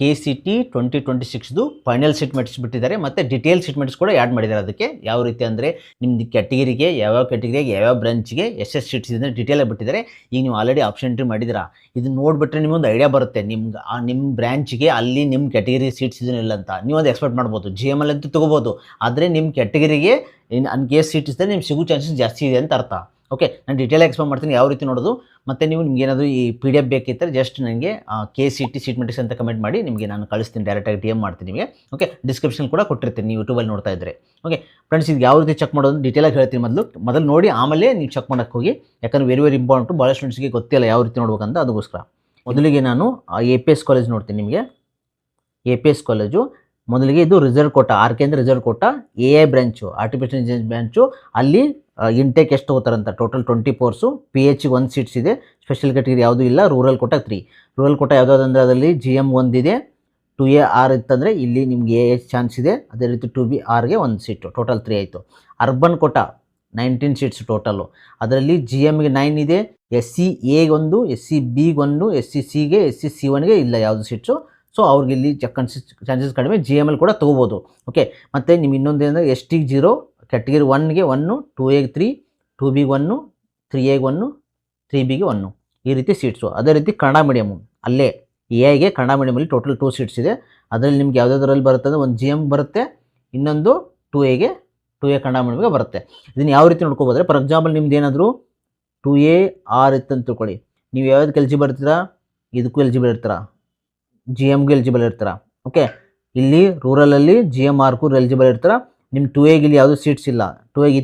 KCT 2026ದು final seat matrix ಬಿಟ್ಟಿದ್ದಾರೆ ಮತ್ತು detail seat matrix ಕೂಡ ಆ್ಯಡ್ ಮಾಡಿದ್ದಾರೆ. ಅದಕ್ಕೆ ಯಾವ ರೀತಿ ಅಂದರೆ ನಿಮ್ಮದು ಕ್ಯಾಟಗಿರಿಗೆ ಯಾವ್ಯಾವ ಕ್ಯಾಟಗಿರಿಗೆ ಯಾವ್ಯಾವ ಬ್ರಾಂಚ್ಗೆ ಎಷ್ಟೆಷ್ಟು ಸೀಟ್ಸ್ ಇದೆ ಡೀಟೇಲಾಗಿ ಬಿಟ್ಟಿದ್ದಾರೆ. ಈಗ ನೀವು ಆಲ್ರೆಡಿ ಆಪ್ಷನ್ ಎಂಟ್ರಿ ಮಾಡಿದ್ದೀರಾ, ಇದನ್ನು ನೋಡಿಬಿಟ್ರೆ ನಿಮಗೊಂದು ಐಡಿಯಾ ಬರುತ್ತೆ ನಿಮ್ಗೆ ನಿಮ್ಮ ಬ್ರ್ಯಾಂಚ್ಗೆ ಅಲ್ಲಿ ನಿಮ್ಮ ಕ್ಯಾಟಗಿರಿ ಸೀಟ್ಸ್ ಇದನ್ನಿಲ್ಲ ಅಂತ ನೀವು ಅದು ಎಕ್ಸ್ಪೆಕ್ಟ್ ಮಾಡ್ಬೋದು. GML ಅಂತೂ ತೊಗೋಬೋದು, ಆದರೆ ನಿಮ್ಮ ಕ್ಯಾಟಗಿರಿಗೆ ಇನ್ ಕೇಸ್ ಸೀಟ್ ಇದ್ದರೆ ನಿಮ್ಗೆ ಸಿಗೋ ಚಾನ್ಸಸ್ ಜಾಸ್ತಿ ಇದೆ ಅಂತ ಅರ್ಥ. ಓಕೆ, ನಾನು ಡೀಟೇಲಾಗಿ ಎಕ್ಸ್ಪ್ಲೇನ್ ಮಾಡ್ತೀನಿ ಯಾವ ರೀತಿ ನೋಡೋದು. ಮತ್ತು ನೀವು ನಿಮ್ಗೆ ಏನಾದರೂ ಈ PDF ಬೇಕಿದ್ದರೆ ಜಸ್ಟ್ ನನಗೆ KCT ಸೀಟ್ ಮೆಟ್ರಿಕ್ಸ್ ಅಂತ ಕಮೆಂಟ್ ಮಾಡಿ, ನಿಮಗೆ ನಾನು ಕಳಿಸ್ತೀನಿ, ಡೈರೆಕ್ಟಾಗಿ DM ಮಾಡ್ತೀನಿ ನಿಮಗೆ. ಓಕೆ, ಡಿಸ್ಕ್ರಿಪ್ಷನ್ ಕೂಡ ಕೊಟ್ಟಿರ್ತೀನಿ ನೀವು ಯೂಟ್ಯೂಬಲ್ಲಿ ನೋಡ್ತಾ ಇದ್ದರೆ. ಓಕೆ ಫ್ರೆಂಡ್ಸ್, ಇದು ಯಾವ ರೀತಿ ಚೆಕ್ ಮಾಡೋದು ಡೀಟೇಲಾಗಿ ಹೇಳ್ತೀನಿ. ಮೊದಲು ನೋಡಿ ಆಮೇಲೆ ನೀವು ಚೆಕ್ ಮಾಡೋಕ್ಕೆ ಹೋಗಿ, ಯಾಕಂದರೆ ವೆರಿ ಇಂಪಾರ್ಟೆಂಟು. ಭಾಳ ಸ್ಟೂಡೆಂಟ್ಸ್ಗೆ ಗೊತ್ತಿಲ್ಲ ಯಾವ ರೀತಿ ನೋಡ್ಬೇಕಂತ. ಅದಕ್ಕೋಸ್ಕರ ಮೊದಲಿಗೆ ನಾನು APS ಕಾಲೇಜ್ ನೋಡ್ತೀನಿ. ನಿಮಗೆ APS ಕಾಲೇಜು ಮೊದಲಿಗೆ ಇದು ರಿಸರ್ವ್ ಕೋಟಾ, RK ಅಂದರೆ reserve quota, AI branch, artificial intelligence branch. ಅಲ್ಲಿ ಇಂಟೇಕ್ ಎಷ್ಟು ತೊಗೋತಾರಂತ ಟೋಟಲ್ 20 ಪೋರ್ಸು. PH 1 ಸೀಟ್ಸ್ ಇದೆ. ಸ್ಪೆಷಲ್ ಕ್ಯಾಟಗಿರಿ ಯಾವುದೂ ಇಲ್ಲ. Rural quota 3. ರೂರಲ್ ಕೋಟಾ ಯಾವುದಾದಂದರೆ ಅದರಲ್ಲಿ GM 1 ಇದೆ. 2A ಇತ್ತಂದರೆ ಇಲ್ಲಿ ನಿಮ್ಗೆ AH ಚಾನ್ಸ್ ಇದೆ. ಅದೇ ರೀತಿ 2B ಗೆ 1 ಸೀಟು, ಟೋಟಲ್ 3 ಆಯಿತು. Urban quota 19 seats total. ಅದರಲ್ಲಿ GMಗೆ 9 ಇದೆ. SCA 1, SCB 1, SCCಗೆ, SCC1ಗೆ ಇಲ್ಲ ಯಾವುದು ಸೀಟ್ಸು. ಸೊ ಅವ್ರಿಗೆ ಇಲ್ಲಿ ಚಾನ್ಸಸ್ ಕಡಿಮೆ. GML ಕೂಡ ತೊಗೋಬೋದು. ಓಕೆ, ಮತ್ತು ನಿಮ್ಗೆ ಇನ್ನೊಂದು ಏನಂದರೆ ST 0, ಕ್ಯಾಟಗಿರಿ 1ಗೆ 1, 2Aಗೆ 3, 2Bಗೆ 1, 3Aಗೆ 1, 3Bಗೆ 1 ಈ ರೀತಿ ಸೀಟ್ಸು. ಅದೇ ರೀತಿ ಕನ್ನಡ ಮೀಡಿಯಮು ಅಲ್ಲೇ AIಗೆ ಕನ್ನಡ ಮೀಡಿಯಮಲ್ಲಿ ಟೋಟಲ್ 2 ಸೀಟ್ಸ್ ಇದೆ. ಅದರಲ್ಲಿ ನಿಮ್ಗೆ ಯಾವುದಾದ್ರಲ್ಲಿ ಬರುತ್ತೆ ಅಂದರೆ ಒಂದು GM ಬರುತ್ತೆ, ಇನ್ನೊಂದು 2A ಕನ್ನಡ ಮೀಡಿಯಮ್ಗೆ ಬರುತ್ತೆ. ಇದನ್ನು ಯಾವ ರೀತಿ ನೋಡ್ಕೋಬೋದ್ರೆ, ಫಾರ್ ಎಕ್ಸಾಂಪಲ್ ನಿಮ್ದು ಏನಾದರೂ 2AR ಇತ್ತಂತ ತಿಳ್ಕೊಳ್ಳಿ, ನೀವು ಯಾವುದಕ್ಕೆ ಎಲಿಜಿಬಲ್ ಇರ್ತೀರಾ, ಇದಕ್ಕೂ ಎಲಿಜಿಬಲ್ ಇರ್ತೀರಾ, GMಗೆ ಎಲಿಜಿಬಲ್ ಇರ್ತೀರಾ. ಓಕೆ, ಇಲ್ಲಿ ರೂರಲಲ್ಲಿ GMRಗೂ ಎಲಿಜಿಬಲ್ ಇರ್ತೀರಾ. ನಿಮ್ಮ 2Aಗೆ ಇಲ್ಲಿ ಯಾವುದೂ ಸೀಟ್ಸ್ ಇಲ್ಲ, 2Aಗೆ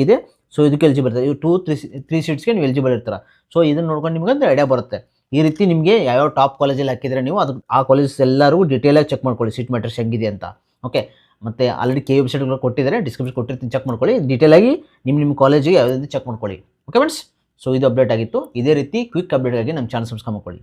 ಇದೆ. ಸೊ ಇದಕ್ಕೆ ಎಲಿಜಿಬಲ್ ಇರ್ತಾರೆ. ಇವು 3 ಸೀಟ್ಸ್ಗೆ ನೀವು ಎಲಿಜಿಬಲ್ ಇರ್ತೀರಾ. ಸೊ ಇದನ್ನು ನೋಡ್ಕೊಂಡು ನಿಮ್ಗೆ ಒಂದು ಐಡಿಯಾ ಬರುತ್ತೆ. ಈ ರೀತಿ ನಿಮಗೆ ಯಾವ್ಯಾವ ಟಾಪ್ ಕಾಲೇಜಲ್ಲಿ ಹಾಕಿದರೆ ನೀವು ಅದು ಆ ಕಾಲೇಜಸ್ ಎಲ್ಲರಿಗೂ ಡೀಟೇಲಾಗಿ ಚೆಕ್ ಮಾಡ್ಕೊಳ್ಳಿ ಸೀಟ್ ಮ್ಯಾಟ್ರಿಕ್ಸ್ ಹೆಂಗಿದೆ ಅಂತ. ಓಕೆ, ಮತ್ತು ಆಲ್ರೆಡಿ KU ವೆಬ್ಸೈಟ್ಗಳು ಕೊಟ್ಟಿದ್ದಾರೆ, ಡಿಸ್ಕ್ರಿಪ್ಷನ್ ಕೊಟ್ಟಿರ್ತೀನಿ, ಚೆಕ್ ಮಾಡ್ಕೊಳ್ಳಿ. ಡೀಟೇಲಾಗಿ ನಿಮ್ಮ ಕಾಲೇಜಿಗೆ ಯಾವುದಾದ್ರು ಚೆಕ್ ಮಾಡ್ಕೊಳ್ಳಿ. ಓಕೆ ಫ್ರೆಂಡ್ಸ್, ಸೊ ಇದು ಅಪ್ಡೇಟ್ ಆಗಿತ್ತು. ಇದೇ ರೀತಿ ಕ್ವಿಕ್ ಅಪ್ಡೇಟಾಗಿ ನಮ್ಮ ಚಾನಲ್ ಸಬ್ಸ್ಕ್ರೈಬ್ ಮಾಡ್ಕೊಳ್ಳಿ.